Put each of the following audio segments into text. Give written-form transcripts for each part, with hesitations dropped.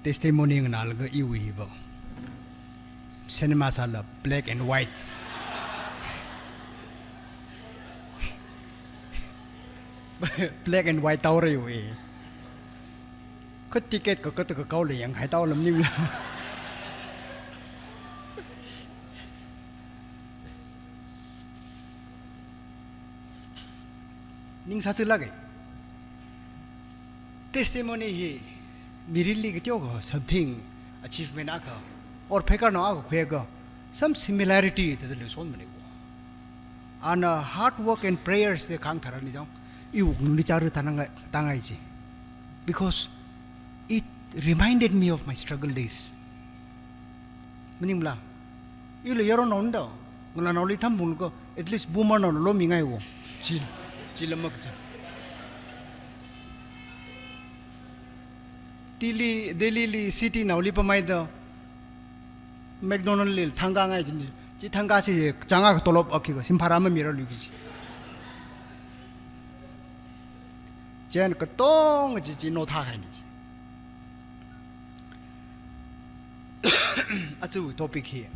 testimony ng nalga iwibo. Cinema sala black and white. Black and white tao rồi vậy. Có ticket có tự câu liền hay tao làm như là. Nhưng sao sự lagi? Testimony hi mirili cái chỗ có something achievement aka or phekar no aka khuyega some similarity to the lesson mane ko. And hard work and prayers they kang thara ni jang iu ni charu tangai ji because it reminded me of my struggle days. Meaning la ilu yaro no ndo ngala no li thambul ko at least boomer no lo mi ngai wo chil mak cha Delhi city now li pamai da McDonald lil thanga ngai ji ji thanga si changa tolop akhi ko simphara ma mira lu gi jen ka tong ji no tha khai ni achu topic here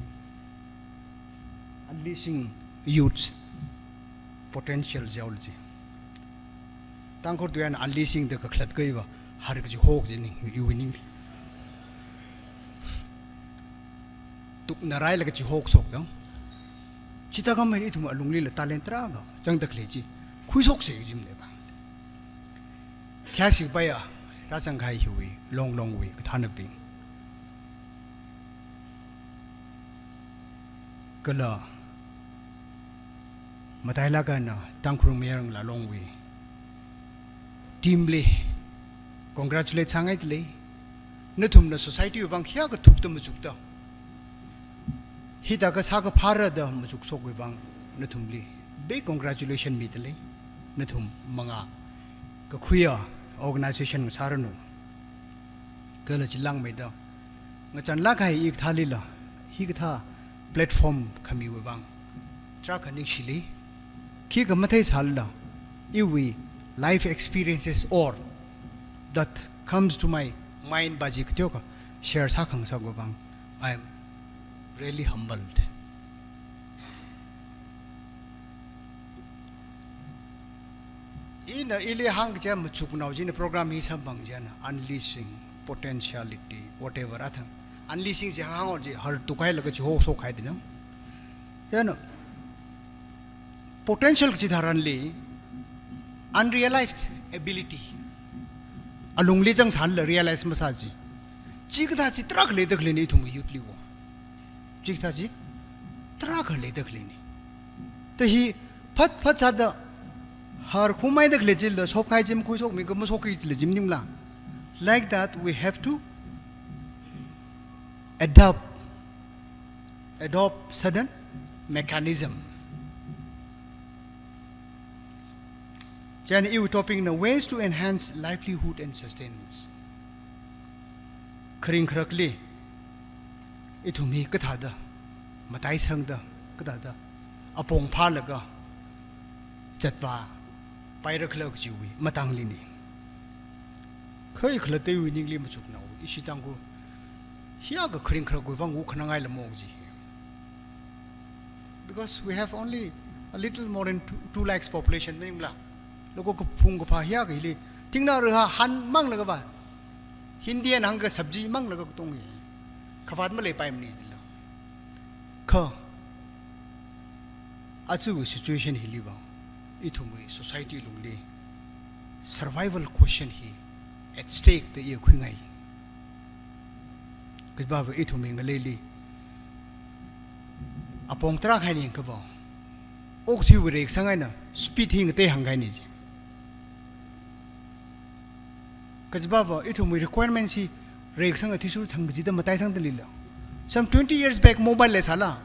unleashing youth potential geology tang khor tuan unleashing the khlat kai ba har ki hok ji ni winning tuk narai la ki hok sok dang chita ga mai thum alungli la talent tra ga chang dak le ji khui sok se ji me ba kya si ba ya ra chang khai hui long we ka thana ping kala matai la ka na tang khru me rang la long we team le congratulate sangai le na thum na society wang khya ka thuk ta mu chuk ta hi ta ka sa ka phara da mu chuk sok we bang na thum li big congratulation mi le na thum manga ka khuya organization saranu kala chi lang me da nga chan la kai ik thali la hi ka tha platform khami we bang tra ka nik shili ki ka mathai sal la iwi life experiences or that comes to my mind baji ktyo ka share sa khang sa go bang I am really humbled. In ili hang jam chuk now jin program hi sam bang jan unleashing potentiality whatever atha unleashing je hang or je har tukai lag chi ho so khai de nam yana potential chi dharan li unrealized ability alung li jang sal realize ma ji chi ka chi trak le dak le ni thum youth li wo chi ka ji trak le dak le ni to hi phat cha da har khumai dak le jil so khai jim khu sok mi ko mo sok ki le jim nim la like that we have to adopt certain mechanism. Jan iu topping the ways to enhance livelihood and sustenance. Kring krakli itumi kathada matai sangda kathada apong phalaga chatwa pairakhlak jiwi matangli ni khoi khlate wi ningli machuk naw isitangu hiya ga kring krak wi wangu khnangai lamong ji because we have only a little more than 2 lakhs population nimla लोगों को Phuc पा हिया गइले तिंगना रहा हन मंग लगा बा हिंदी न हंग सब्जी मंग लगा तोंगे खफात में ले पाइम नहीं दिला ख अचु सिचुएशन हिली बा इथुमई सोसाइटी लुंगले सर्वाइवल क्वेश्चन ही एट स्टेक द ये खुंगाई कबा इथुमई ngaleली अपोंग तरा खाइनि कबा ओखथि वरेक संगाइना स्पीथिंग ते हंगाइ नि Kajbaba, it will requirements he rakes on a tissue Tangjida Matai the Lilla. Some 20 years back, mobile less hala.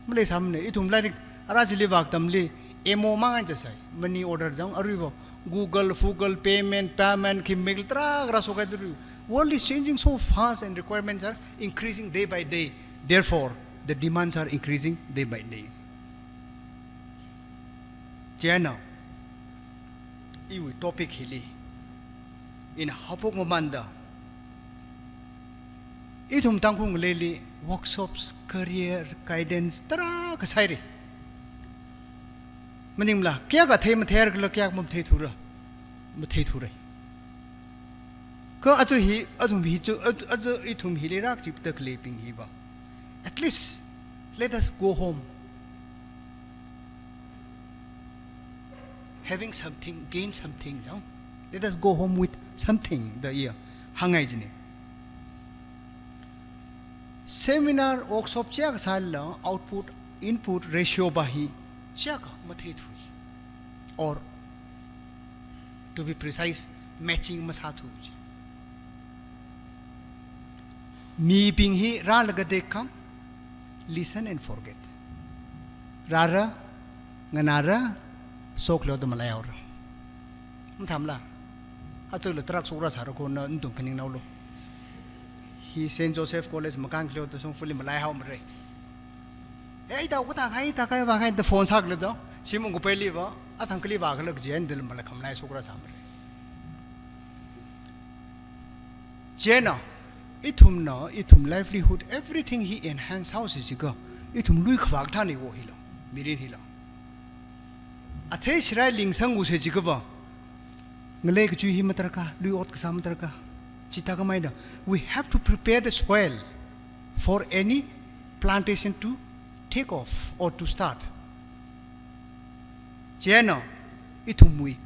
Malay Samne, it will like Rajili Vaktamli, Emo Mangasai, money order down a river, Google, Fugal, payment, Kimmel, Rasoka. World is changing so fast and requirements are increasing day by day. Therefore, the demands are increasing day by day. Jana, you topic hilly. In Hapok Mamanda, Itum tangkung leli workshops, career guidance, tara kasairi. Manimla, kya ka the mather gla kya mum the thura, mathe thura. Ka azu hi azu itum hilirak jip tak leping hiba. At least let us go home, having something, gain something. No? Let us go home with something. The year, hangai jine. Seminar workshop check sala output input ratio bahi check mathe thui, or to be precise, matching masathu. Me ping hi ra laga dekam, listen and forget. Rara nganara soklo de malayaur. Mthamla atul trak sura sarako na ndum pening naulo. He Saint Joseph College makan klo to song fully malay ha umre. Eh ida uta khai ta kai wa khai the phone sak le do. Simung ko peli wa athang kli wa khalak jen dil malakam lai sukra samre. Jena itum livelihood, everything he enhance house is go. Itum lui khwak tha ni wo hilo. Mirin hilo. Athe shrai ling sang use jigwa. Ngale ku hi matarka, lui ot ka sam matarka. Chita ka maida. We have to prepare the soil for any plantation to take off or to start. Jena itum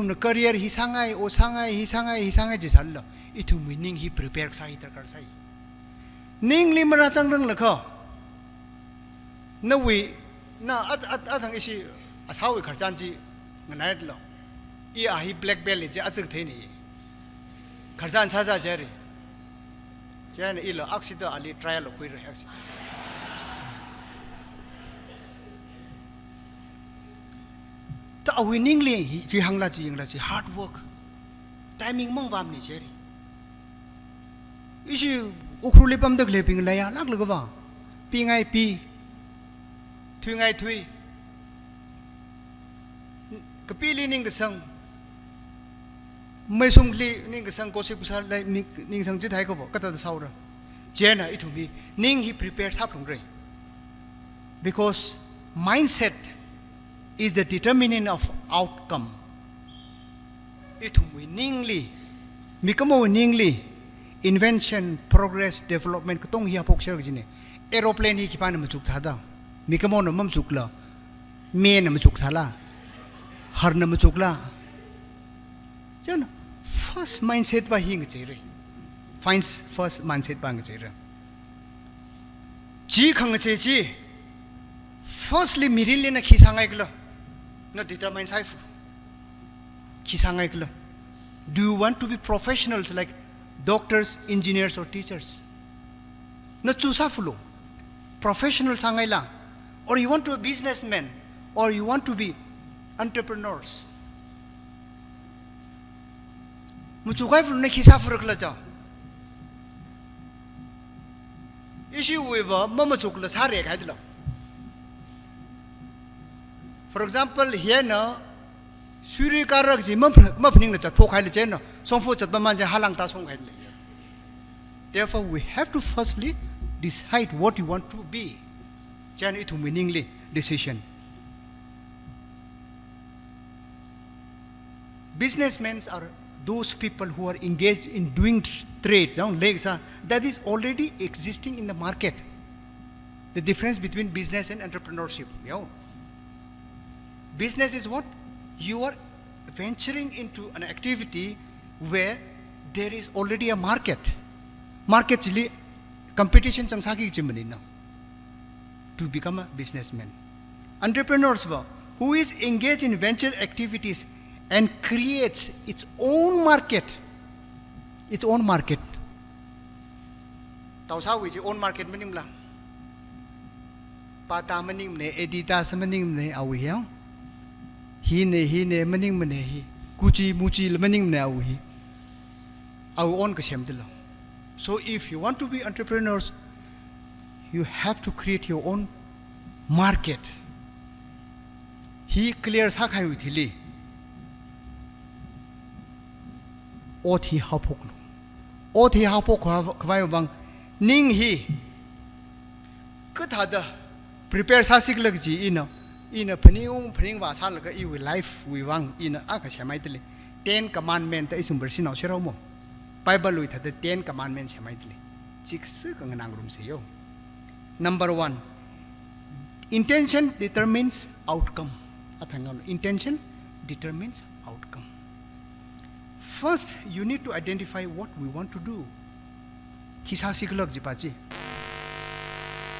na career hi sangai jisalla. Itum ning hi prepare sai tarkar sai. Ning limara changrang lakha. Na we na athang isi asawi kharchanji nganait lo. I ahi black belt je achik theni. Kharchan saja jari. Jan ilo aksida ali trial lo khui rahe. Ta winning li ji hangla ji hard work. Timing mang wam ni jari. Isi ukruli pam dak leping laya lak lagwa. Pi ngai pi. Thui ngai thui. Kapili ning gesang. Mai sungli ning gesang ko se pusal lai ning sang jithai ko kata saura. Jena itumi ning he prepared saplung rei. Because mindset is the determinant of outcome. Itumi ningli mikamo ningli invention, progress, development katong hiya pok share jine. Aeroplane hi kipan machuk thada. Mikamo no mamchukla. Me na machuk thala. Har na machukla. Jan first mindset ba hing chire. Finds first mindset ba chire. Ji khang che ji. Firstly miril na khisangai glo. No determine sai. Khisangai glo. Do you want to be professionals like doctors, engineers, or teachers? No chusafulo. Professional sangaila. Or you want to be a businessman, or you want to be entrepreneurs. Muchukai fulo ne kisafuruk la ja. Issue with mama chukla sare kaidlo. For example, here na Suri karak ji mapning chat po khai le chen no song fu chat man ja halang ta song khai le. Therefore we have to firstly decide what you want to be. Chen it meaningly decision. Businessmen are those people who are engaged in doing trade. That is already existing in the market. The difference between business and entrepreneurship. Business is what? You are venturing into an activity where there is already a market. Market chili competition changsaki chimani now to become a businessman. Entrepreneurs who is engaged in venture activities and creates its own market. Its own market. Tausa which own market maning la. Pata maning ne Adidas maning ne awi Hine maning manehi kuchi muchi maning nawi our own kashamdilla. So if you want to be entrepreneurs, you have to create your own market. He clears hakai with hili. Oti hapoklo. Oti hapok kwayobang ning hi ka thada prepare sa sik lag ji ina phning wa sa lag I will life we wang ina aka chamai tele 10 commandment ta isum versi now shero mo bible lui thada 10 commandment chamai tele chik se ka nang rum se yo number 1 intention determines outcome athangan intention determines outcome. First, you need to identify what we want to do. Kisa siklak jipaji.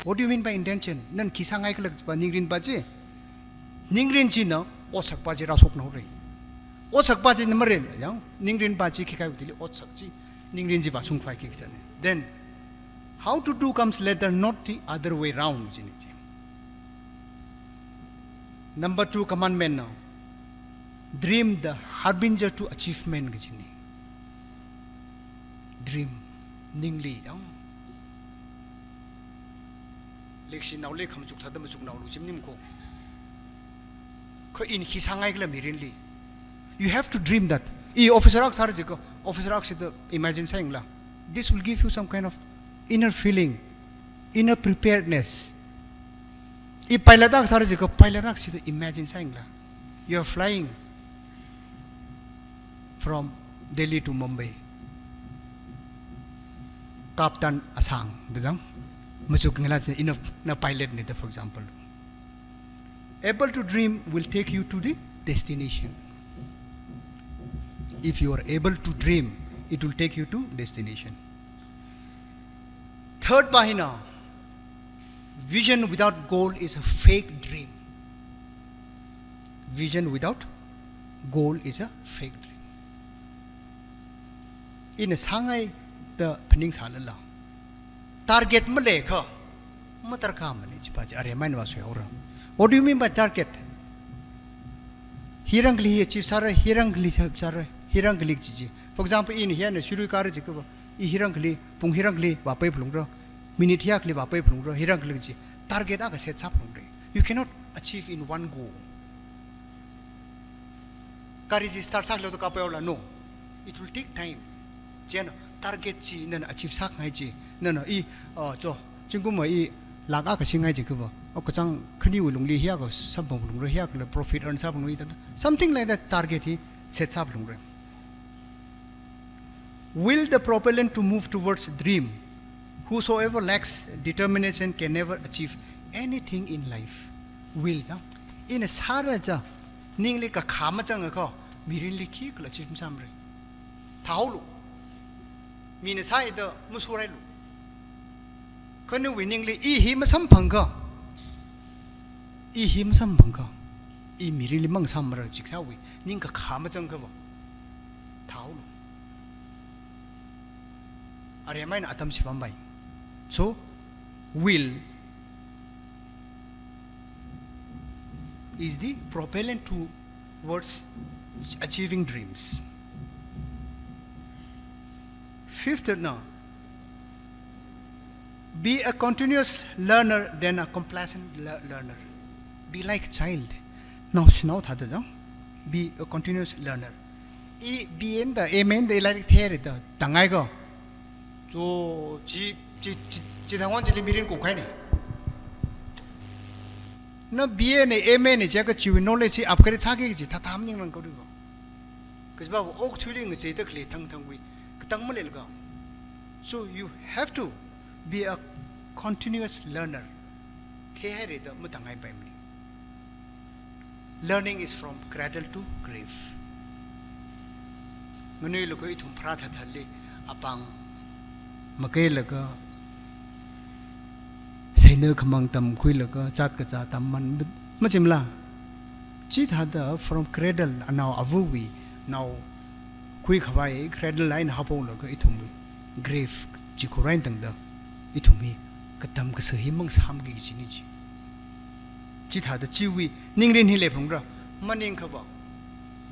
What do you mean by intention? Nan kisa ngai klak jipa ningrin baji. Ningrin ji na osak baji rasok na hori. Osak baji namarin, yang ningrin baji kikai utili osak ji ningrin ji vasung fai kikjane. Then, how to do comes later, not the other way round. Number 2 commandment now. Dream the harbinger to achievement gijini. Dream ningli dang. Lekshi naw le kham chuk thadam chuk naw lu chimnim ko. Ko in khi sangai gla mirinli. You have to dream that. E officer ak sar jiko officer ak sid imagine saying la. This will give you some kind of inner feeling, inner preparedness. E pilot ak sar jiko pilot ak sid imagine saying la. You are flying from Delhi to Mumbai. Captain Asang, dizang, masuk ngela in a pilot nita, for example. Able to dream will take you to the destination. If you are able to dream, it will take you to destination. Third bahina, vision without goal is a fake dream. Vision without goal is a fake dream. In a sangai the pening salala target malekha matar kam ni chipaji are man was ora. What do you mean by target? Hirangli achieve sara hirangli sara hirangli ji. For example, in here ne shuru kar ji ko I hirangli pung hirangli wa pai phulungro minute yakli wa pai phulungro hirangli ji target aga set sa phulungre. You cannot achieve in one go. Kari ji start sak lo to ka payola no. It will take time. Jen target ji nan achieve sak ngai ji nan I cho jinggu mo I laga ka singai ji ko o ko chang khani ulung li hia ko sam bong lung ro hia ko profit earn sa bong something like that target hi set sa bong ro. Will the propellant to move towards dream. Whosoever lacks determination can never achieve anything in life. Will da in a sara ja ningli ka khama chang ko mirin li ki ko achieve samre thaulu mina sai da musurai lu kanu winningly I him sam phanga I him sam phanga I mirin li mang samra jiksa wi ning ka khama chang ko thaulu are mai na atam si pambai. So will is the propellant towards achieving dreams. Fifth now, be a continuous learner than a complacent learner. Be like child. Now be a continuous learner. Be in the amen the like theory the tangai go. So ji thangwan ji mirin ko khai ni. No BA ne MA ne jaga chiwi knowledge upgrade chage ji ta tham ning lang ko ri go. Kajba ok thuling ji ta khle thang thang wi katang malel ga. So you have to be a continuous learner. Theory the mutangai paimni. Learning is from cradle to grave. Ngani lo ko ithum phra tha thalle apang makai laga Saina kamang tam kui laga chat ka cha tam man machimla chit hada from cradle now avuwi now kui khawai cradle line hapo laga ithumi grave jikurain tang da ithumi katam ka sahi mang sam gi chini chi chit hada chiwi ningrin hi le phungra maning khawa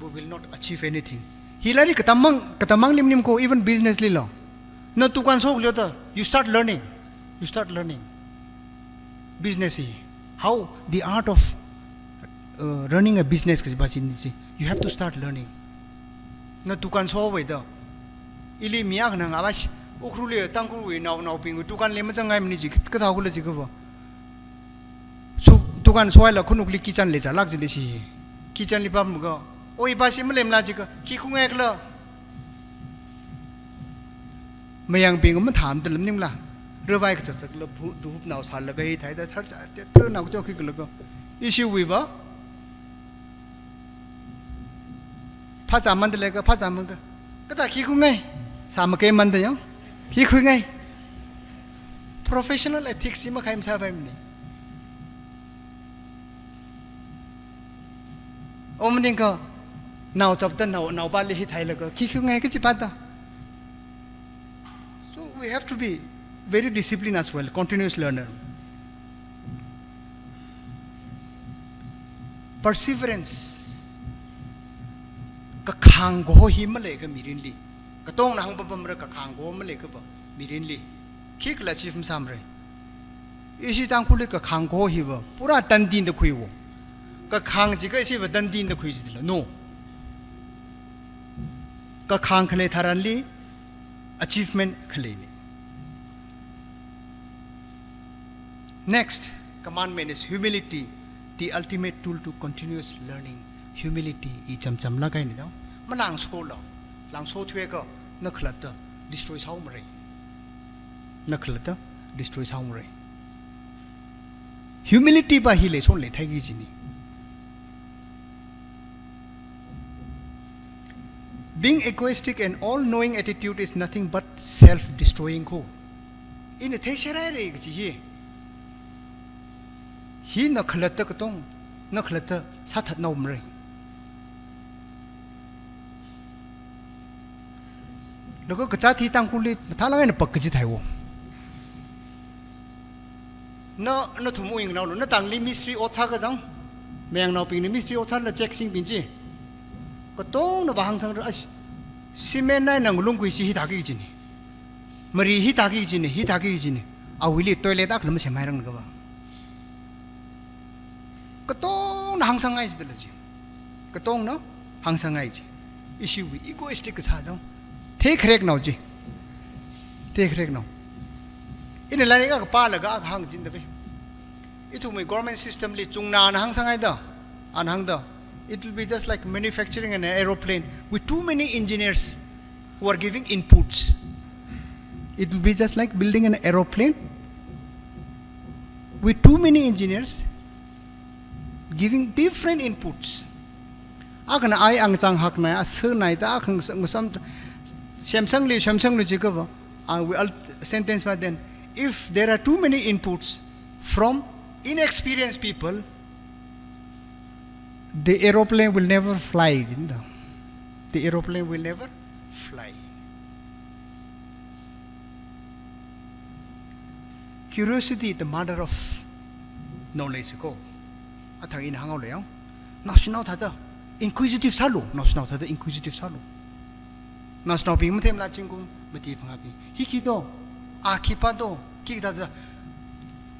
we will not achieve anything hilari katamang limnim ko even business li lo no tukan sok lota you start learning business how the art of running a business you have to start learning na tukan so we da ili miyak na ngawas ukhrule tangkru naw ping tukan le machangai mni ji ka thaw le ji ka ba su tukan soy la khunuk li kitchen le jalak ji le si kitchen li pam ga oi ba si mlem la ji ka ki khungek la mayang ping man tham de lam nim la rewai ka sak la du hup naw sal la ga hi thai da thak cha te tru naw jo ki la ga issue wi ba pha cha man de le ga pha cha man ga ka ta ki khungai sa ma ke man de yo ki khungai professional ethics si ma khaim sa ba ni omning ka naw chap ta naw ba le hi thai la ga ki khungai ka chi pa ta. We have to be very disciplined as well, continuous learner. Perseverance. Ka khang go hi ma le ka mirin li. Ka tong na hang pa pam ra ka khang go ma le ka ba mirin li. Khik la chief sam re. Isi tang khu le ka khang go hi ba pura tan din da khui wo. Ka khang ji ka isi ba tan din da khui ji la no. Ka khang khale tharan li achievement khale ni. Next commandment is humility, the ultimate tool to continuous learning. Humility I cham cham la kai ni daw malang so lo lang so thwe ka na khlat destroy sao mare na khlat destroy sao mare humility ba hi le so le thai gi ji ni. Being egoistic and all-knowing attitude is nothing but self-destroying ko. In a thesharai re ji hi na khalata ka tong na khalata sa that na umre. Logo ka cha thi tang khuli tha la na pak ji thai wo. Na thumu ing na tang li mystery otha ka jang meng na ping ni mystery otha la check sing bin ji. Ka tong na bahang sang ra simen nai nang lung kui si hi ta ki ji ni. Mari hi ta ki ji ni a wili toilet ak lam se mai rang ga ba. Katong na hangsang ai jidala ji katong na hangsang ai ji issue wi egoistic sa jang take rek now ji take rek now in la ni ga pa la ga hang jin da be itu my government system li chung na hangsang ai da an hang da it will be just like manufacturing an aeroplane with too many engineers who are giving inputs. It will be just like building an aeroplane with too many engineers giving different inputs. Akan ai ang chang hak na asir na ita akang sam Samsung li jika we all sentence ba then if there are too many inputs from inexperienced people, the aeroplane will never fly. The aeroplane will never fly. Curiosity, the mother of knowledge. Go. Atang in hangaw le national thada inquisitive salo national thada inquisitive salo national ping matem la chingkum mati phangapi hikido akipado kikda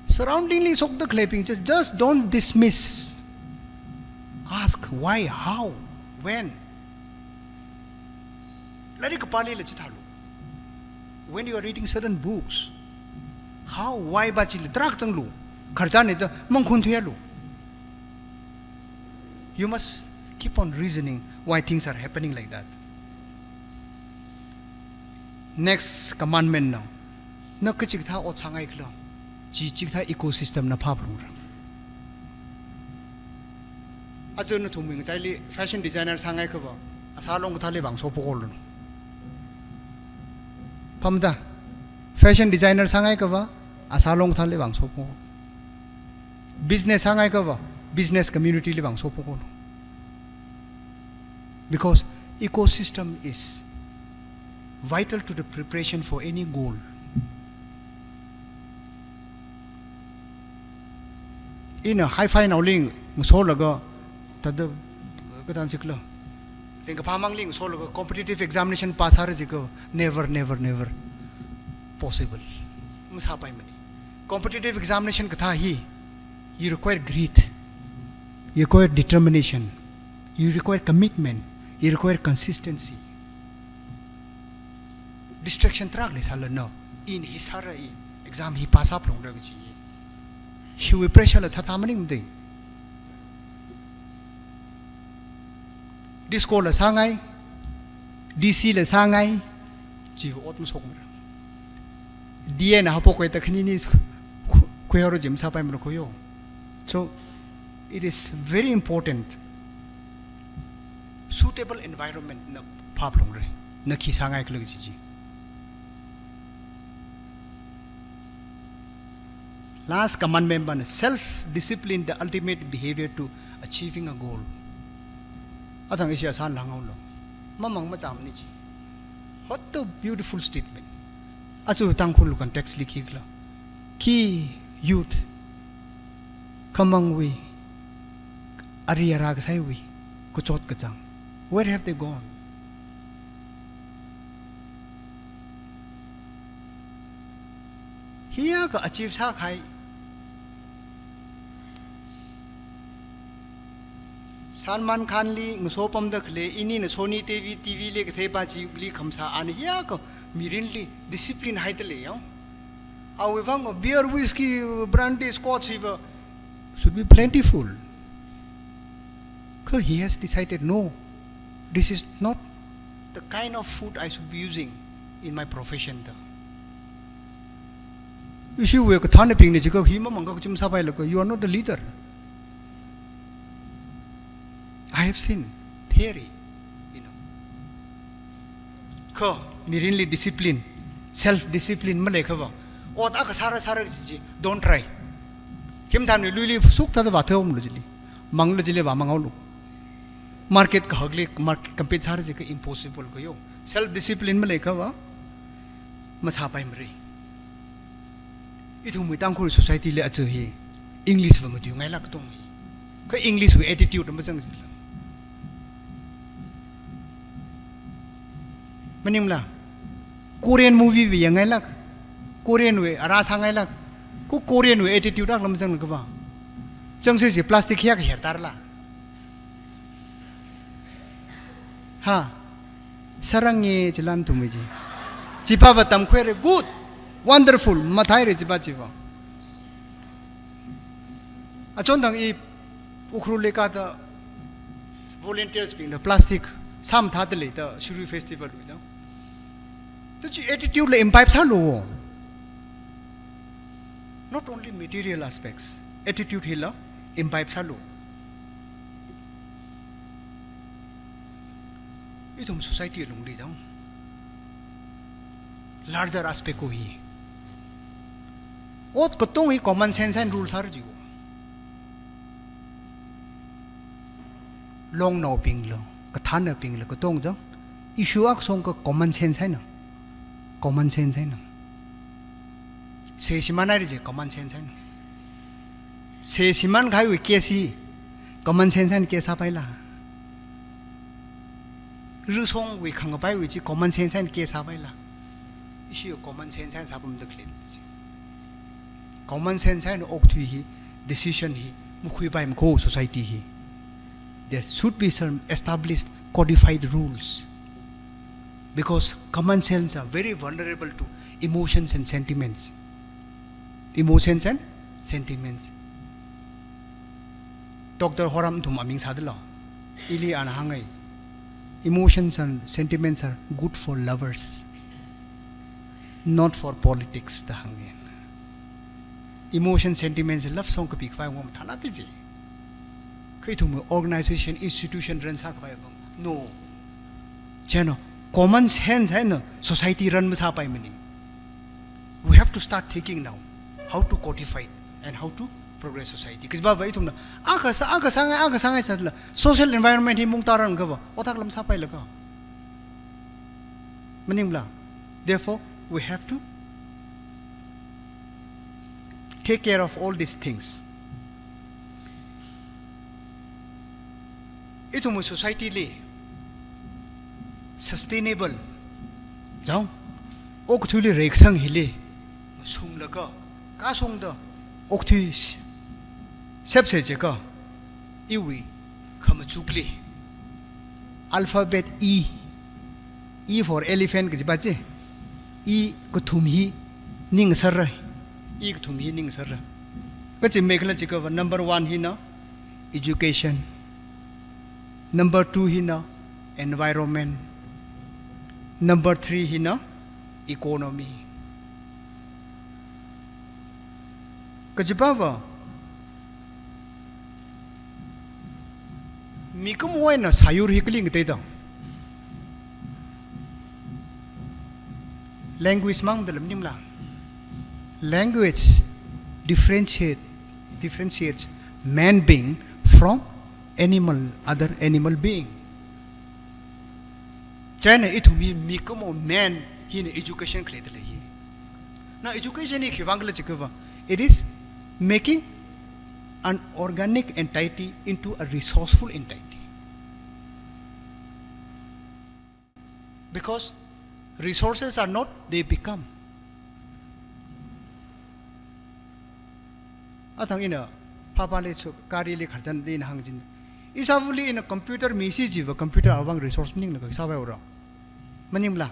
surroundingly sok the clapping just don't dismiss. Ask why, how, when. Lari kapali la chithalo. When you are reading certain books, how, why ba chili trak changlu kharcha ne da mangkhun thyalu. You must keep on reasoning why things are happening like that. Next commandment now. Na kachik tha o changai khlo. Ji chik tha ecosystem na pha prung. Ajo na thuming chaili fashion designer sangai khwa. Asalong thale bang so pokol. Pamda. Fashion designer sangai khwa. Asalong thale bang so pokol. Business sangai khwa. Business community li bang so pokol. Because ecosystem is vital to the preparation for any goal. In a high-fi now ling so laga tad katan sikla. Ling phamang ling so laga competitive examination pass har jiko never possible. Musapai mani. Competitive examination katha hi. You require grit. You require determination. You require commitment. You require consistency. distraction trak le sala no in hi sara I exam hi pass up long rag ji hi we pressure la thata maning ding disco la sangai dc la sangai ji ot mu sok mra dia na hapo ko ta khini ni ko horo jim sa pai mro ko yo so it is very important suitable environment na phap long re na khi sangai klag ji last commandment ban self discipline the ultimate behavior to achieving a goal athang isia san langaw lo mamang ma cham ni ji what a beautiful statement asu tangkhul kan text likhikla ki youth kamang we ariara ka sai we ko chot ka chang where have they gone here ka achieve sa khai Salman Khan li ngusopam da khle ini na Sony TV le kthei pa ji li khamsa an hiya ko mirin li discipline haite le yo our wang beer whiskey brandy scotch should be plentiful because he has decided no this is not the kind of food I should be using in my profession da issue we ko thane ping ni ji ko hi ma mang ko chim sa pai lo ko you are not the leader I have seen theory, you know. Ko mirinli discipline, self-discipline malay khawa. Ot aka sara ji don't try. Kim tham ni lui suk ta ba thom lu jili. Mang lu jili ba mangaw lu. Market ka hagli market compete sara ji ka impossible ko yo. Self-discipline malay khawa. Masapai mri. Itu mui tang khur society le achu hi. English va matu ngai lak tong hi. Ka English with attitude ma jang ji. Manimla Korean movie we yangai lak Korean we ara sangai lak ku Korean we attitude ak lam jang ka ba jang se plastic hiak her tar la ha sarangi jalan tumiji chipa batam khwere good wonderful mathai re chipa achon dang I ukhru leka da volunteers being the plastic sam thadle the shuru festival you know the attitude le imbibe sa lo not only material aspects attitude hila imbibe sa lo itum society long di jang larger aspect ko hi ot ko tong hi common sense and rules har ji long no ping lo ka thana ping lo ko tong jang issue ak song ko common sense hai na common sense hai na se simana ri je common sense hai na se siman khai we kesi common sense han ke sa pai la ru song we khang pai we ji common sense han ke sa pai la issue common sense han sa pum de clean common sense han ok thui hi decision hi mu khui pai ko society hi there should be some established codified rules because common sense are very vulnerable to emotions and sentiments Dr. Horam thum aming sadla ili an hangai emotions and sentiments are good for lovers not for politics the hangai emotion sentiments love song ka pik fai ngom thala ti ji kai thum organization institution run sa ka no chano common sense hai no society run ma sa pai mani we have to start thinking now how to codify and how to progress society kis ba vai thum na aka sangai sadla social environment hi mung taran ga ba otak lam sa pai la ka maning bla therefore we have to take care of all these things itum society le sustainable jao ok thuli reksang hile sung la ka sung da ok thui sep se je ka iwi kham chukli alphabet e for elephant ke ba che e ko thum hi ning sar e ko thum hi ning sar ka chi mekla chi ka number 1 hi na education number 2 hi na environment number 3 hi na economy ka jibawa mi ko mo na sayur hi kling te da language mang dalam nimla language differentiates man being from other animal being china itu mi ko mo man hi ne education kle de hi na education hi khwang la chikwa it is making an organic entity into a resourceful entity because resources are not, they become. Atang ina papa le so kari le kharjan din hangjin isavuli in a computer message a computer awang resource ning na sa ba ora manimla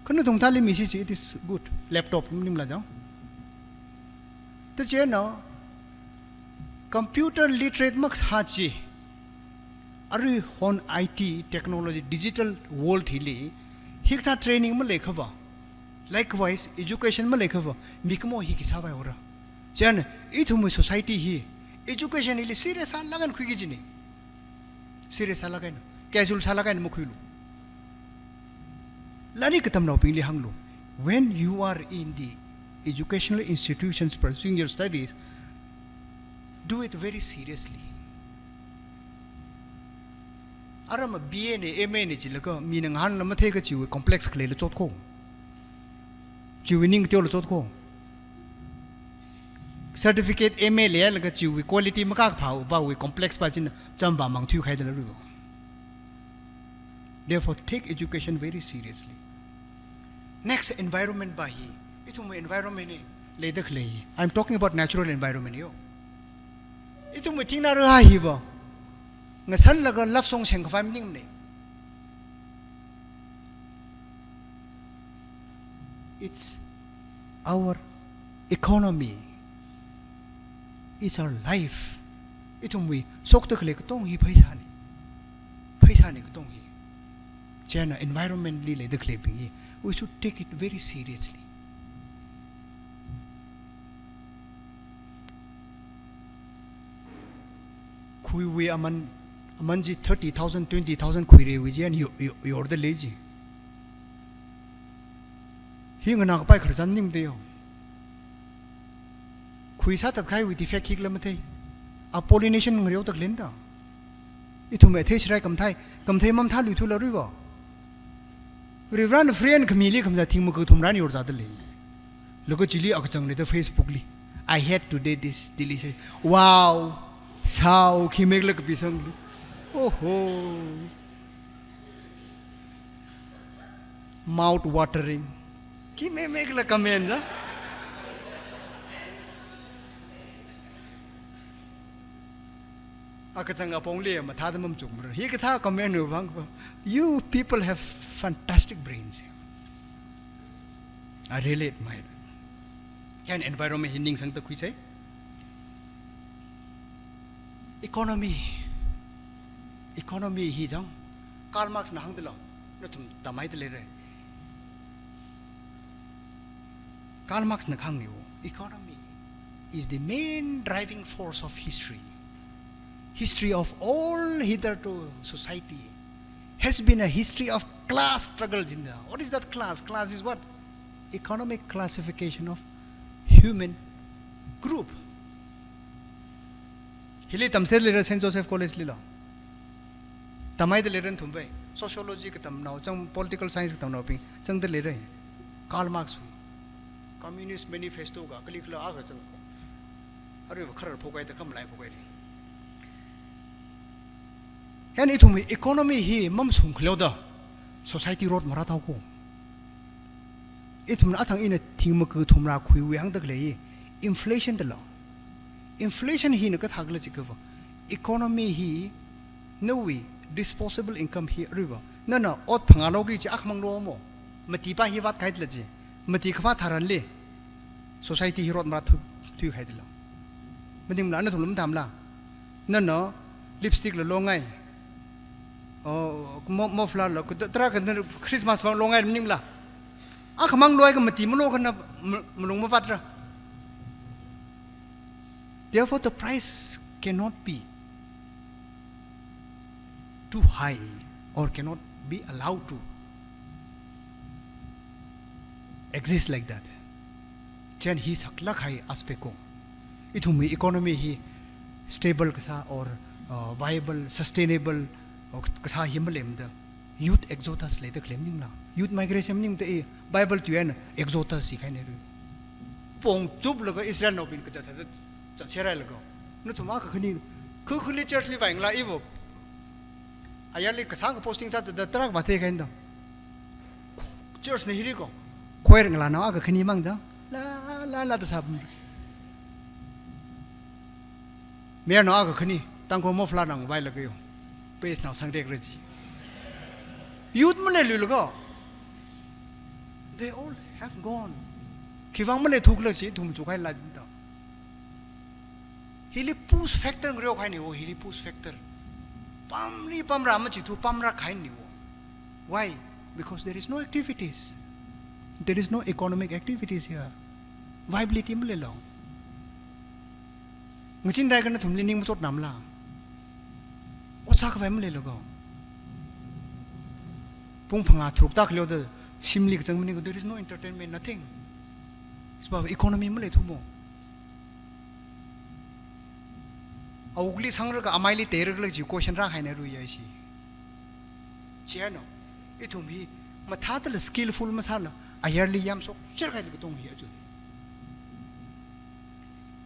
kono dongthali message it is good laptop nimla jao to je no computer literate max hachi ari hon IT technology digital world hili hikta training ma lekhaba likewise education ma lekhaba mikmo hi ki sabai ora jan ithumu society hi education ili serious lagan khugi jini serious lagan casual lagan mo khuilu lani katam no pili hanglu when you are in the educational institutions pursuing your studies do it very seriously arama BA ne MA ne chilaka minang han lama theka chiwe complex khle le chot ko chiwe ning tyo le chot ko certificate MA le la ga chiwe quality ma ka phau ba we complex pa chin chamba mang thu khai de la ru therefore take education very seriously next environment ba hi ithu mo environment ne le dak le I'm talking about natural environment yo ithu mo ting na ra hi ba nga san laga love song seng khafam ning ne it's our economy it's our life itum we sok ta khle ka tong hi phaisa ni ka tong hi chana environment li le de khle pi we should take it very seriously khui we amanji 30,000 20,000 khuire wiji and you the lazy hinga na pai kharjan nim de yo khui sa tat khai wi defect hik lam thei a pollination ngriu tak len da ithu me thei shrai kam thai mam tha lu thu la ri wa ri ran friend khamili khamja thing mu ko thum ran yor za de le logo chili ak chang le the Facebook li I had today this delicious wow sao khi meg lak pisang oh mouth watering ki me meg la comment da akachang apong le ma tha dam chuk mar hi ka tha comment nu bang you people have fantastic brains I really admire can environment hinning sang ta khui chai economy hi jang Karl Marx na hang de lo na thum tamai de le re Karl Marx na khang ni economy is the main driving force of history of all hitherto society has been a history of class struggles in there. What is that class is what economic classification of human group hili tamser le St Joseph College lilo tamai de leren thumbai sociology ka tam nau chang political science ka tam nau pi chang de le re Karl Marx communist manifesto ga klik la aga chang are kharar phokai ta kham lai phokai ri hen ithum economy hi mam sung khlo da society road mara taw ko ithum na athang ina thingma ku thumra khui wi hang dak le inflation de la inflation hi na ka thagla chikwa economy hi no we disposable income hi river no ot phanga lo gi chi akhmang lo mo mati pa hi wat khai tla ji mati khwa tharan le society hi rot ma thu khai dilo madim la na thulum tham la na no lipstick lo longai mo fla lo tra kan Christmas wa longai nim la a khamang loi ka mati mo lo kan mulung ma fatra. Therefore the price cannot be too high or cannot be allowed to exist like that. Chen hi sakla khai aspect ko ithumi economy hi stable kasa or viable sustainable kasa himlem da youth exodus le da claim nim la youth migration nim da bible tu en exodus si khai ne ru pong chup lo ga Israel no bin ka cha cherai lo no thuma ka khani khu khuli church li vaing la ivo ayali ka sang posting sa da trak ba the kain da church ne hiri ko khoer ngla na ka khani mang da la da sab me no ka khani tang ko mo fla nang vai la ge page now sang dek reji youth male lu ko they all have gone kiwang male thuk la chi thum chu khai la da hili push factor ngro khai ni wo hili push factor pamri pamra ma chi thu pamra khai ni wo why because there is no activities there is no economic activities here viability male lo ngchin dai kan thum li ning chot nam la ocha ka vai male lo go pung phanga thruk tak lo da simlik chang mani go there is no entertainment nothing it's about economy male thumo augli sangra ka amaili tergla ji question ra khaina ru yaisi cheno ithum hi mathatal skillful masala ayarli yam sok cher khai de tong hi aju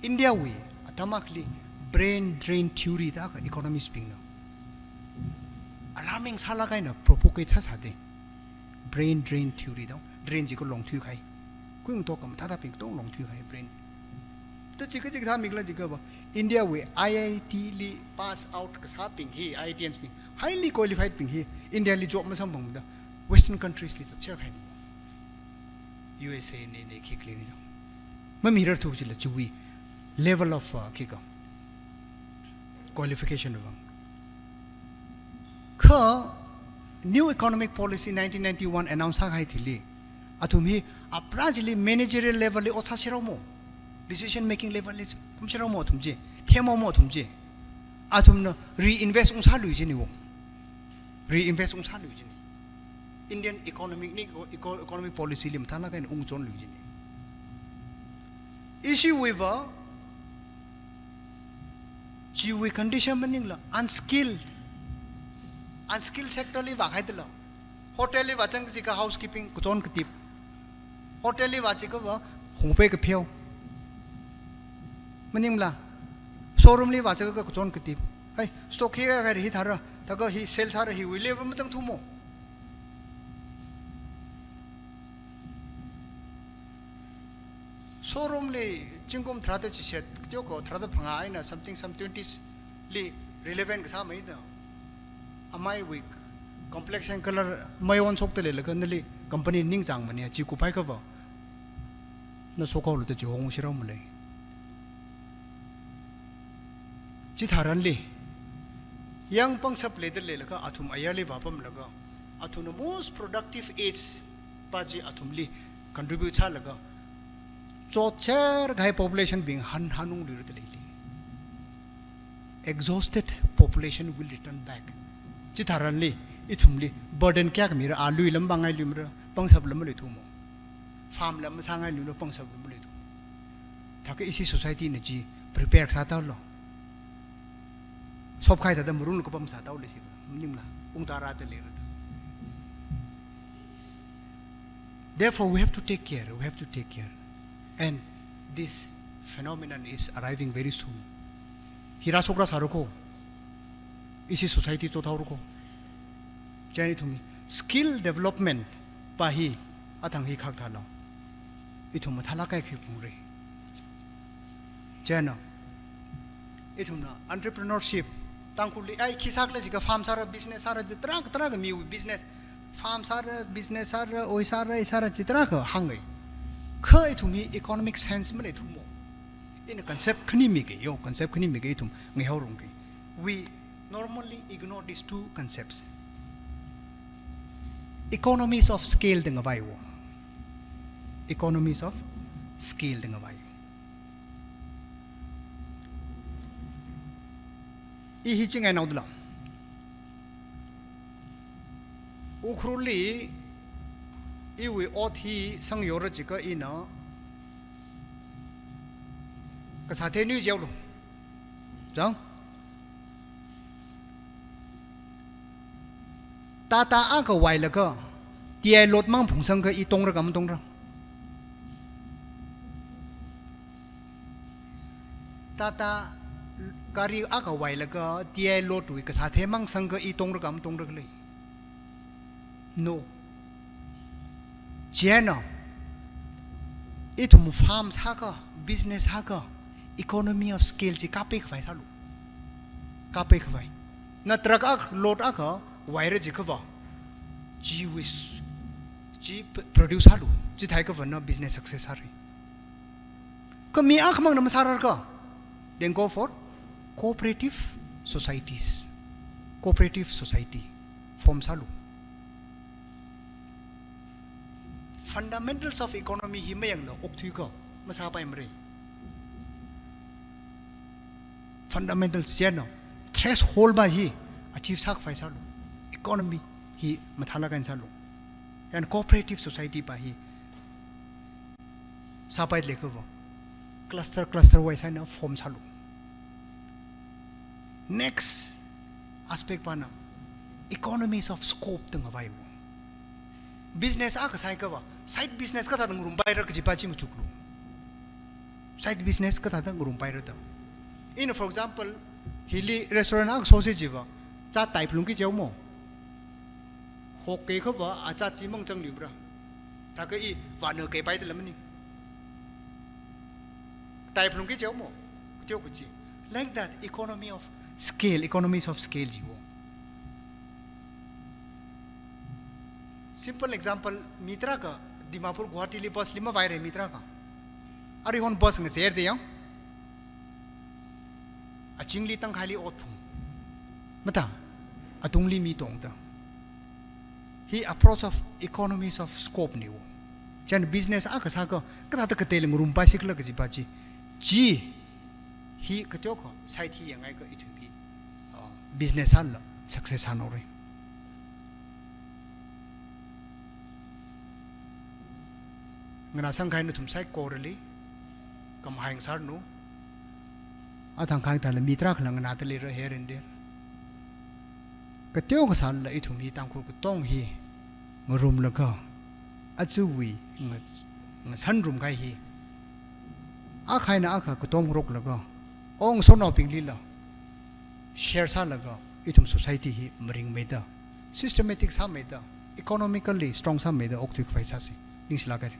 India we atamakli brain drain theory da ka economy speak no alarming sala kai na propagate sa de brain drain theory da drain ji ko long thu khai kuing to kam thada ping tong long thu khai brain ta chi ka tha migla ji ka ba India we IIT li pass out ka sa ping hi IITians ping highly qualified ping hi India li job ma sam bang da western countries li ta cher khai USA ne ki clean ni ma mirror thu chi la chui level of kika qualification of ka new economic policy 1991 announce khai thili athumi aprajili managerial level li otha siramo decision making level li pumsiramo thumje themo mo thumje athumna reinvest ung sa lui ji ni wo reinvest ung sa lui ji ni Indian economic policy lim thana kan ung chon lui ji ni issue with jiwi condition maning la unskilled sector li wa khai de la hotel li wa chang ji ka housekeeping ko chon ka tip hotel li wa chi ka wa hongpe ka pheu maning la showroom li wa cha ka ko chon ka tip hai stock hi ga ri thara ta ga hi sales har hi wi level ma chang thu mo showroom li chingkom thrada chi set jo ko thrada phanga aina something some 20s li relevant ka sa mai da amai week complexion color mai on sok te le ka nali company ning chang mani chi ku pai ka ba na so ko lu te ji hong sira mu le chi tharan li yang pang sap le de le ka athum ayali ba pam la ga athum most productive age pa ji athum li contribute cha la ga chocher gai population being hanung li exhausted population will return back chi tharan li ithumli burden kya ka mira alu lam bangai limra pangsab lam le thumo farm lam sangai lu pangsab lam le thu thak isi society ne ji prepare sa ta lo sob khai da murung ko pam sa ta le si nimla ung tara te le therefore we have to take care and this phenomenon is arriving very soon hira sokra saruko isi society chotharuko chani thumi skill development pa hi athang hi khak thalo ithum thala kai khi pungre chana ithumna entrepreneurship tangkuli ai khisak le jiga farm sara business sara jitra tra ga mi business farm sara business sara oi sara isara jitra ka hangai เคยทุ่มฮี economic sense ไม่เลยทุ่มอิน concept ขนี้มีกี่โย concept ขนี้มีกี่ทุ่มเงี้ยเขาลงกี่ we normally ignore these two concepts economies of scale ดึงเอาไว้วะ economies of scale ดึงเอาไว้อีฮิจิงไงนาวดุลังอุครุลีอีวิอทีสังโยรจิกอีนะก็สาเทนิวเจ้าลูจังตาอากไว้แล้วก็เตียรถมั่งผงสังก็อีตรงระกับมันตรงระตาการีอากไว้แล้วก็เตียรถด้วยก็สาเทมั่งสังก็อีตรงระกับมันตรงระเลย no เจ้าเนาะอีทุ่มฟาร์มส์ฮักก็ business ฮักก็ economy of scale จีกับไปขวายซาลูกับไปขวายนัดรักอักโหลดอักก็ไวร์จีขวาจีวิสจี produce ซาลูจีไทยก็วันน่ะ business success ฮารีก็มีอักมั่งน้ำสาระก็ then go for cooperative societies cooperative society form ซาลูfundamentals of economy ฮิไม่ยังหรอกอกทุยก็มาซาไปมรี fundamentals เช่นเนาะ threshold บ้าฮี achieve สักไฟซาลู economy ฮีมาทาละกันซาลูยัน cooperative society บ้าฮีซาไปเล็กก็ว่า cluster ไว้ใช่เนาะ form ซาลู next aspect บ้านะ economies of scope ตึงเอาไว้ว่าbusiness อาก็ใช่ก็ว่า side business ก็ถ้าต้องรุมไปรักจีบาจิมุจุกลู side business ก็ถ้าต้องรุมไปรักin for example ฮิลี restaurant อาก็ sausage ว่าจ้าไต่พลุงกี่เจ้าโม่หกเกย์เขาว่าอาจารย์จีมังจังหลิบระถ้าก็อีว่าเนื้อเกย์ไปแต่ละมันนี่ไต่พลุงกี่เจ้าโม่เจ้าก็จี like that economy of scale economies of scale จีว่าsimple example มิตรก็ดิมาพูร์กุวาฮัติลีบัสลิมาไวเรมิตรก็อาริฮอนบัสเงี้ยเสียดียังอาจิงลีตั้งขายลีอดพุ่งมาตาอาตุงลีมีตรงต่าง he approach of economies of scope นี่วะจัน business อาก็สักก็ถ้าตะกเตลิงรุมไปสิกละก็จีบาจีจี he ก็เจ้าก็ใช้ที่ยังไงก็อีถึงพี่ business อันละ success อันอะไรเงินสังขารนุทุ่มใช้โกรลีกำหายสารนูอาทางข้างแต่ละมีตรักหลังนาตลีระเฮรินเดียก็เที่ยวก็สารละอีทุ่มฮีตามคุก็ต้องฮีงรุมแล้วก็อาจูวีเงินสันรุมใครฮีอาใครนะอาก็ต้องรุกแล้วก็องสนอปิงลีละแชร์สารแล้วก็อีทุ่ม society ฮีมริงไม่ได้ systematic สามไม่ได้ economically strong สามไม่ได้ออกถึงไฟซาสินิ่งสลากกัน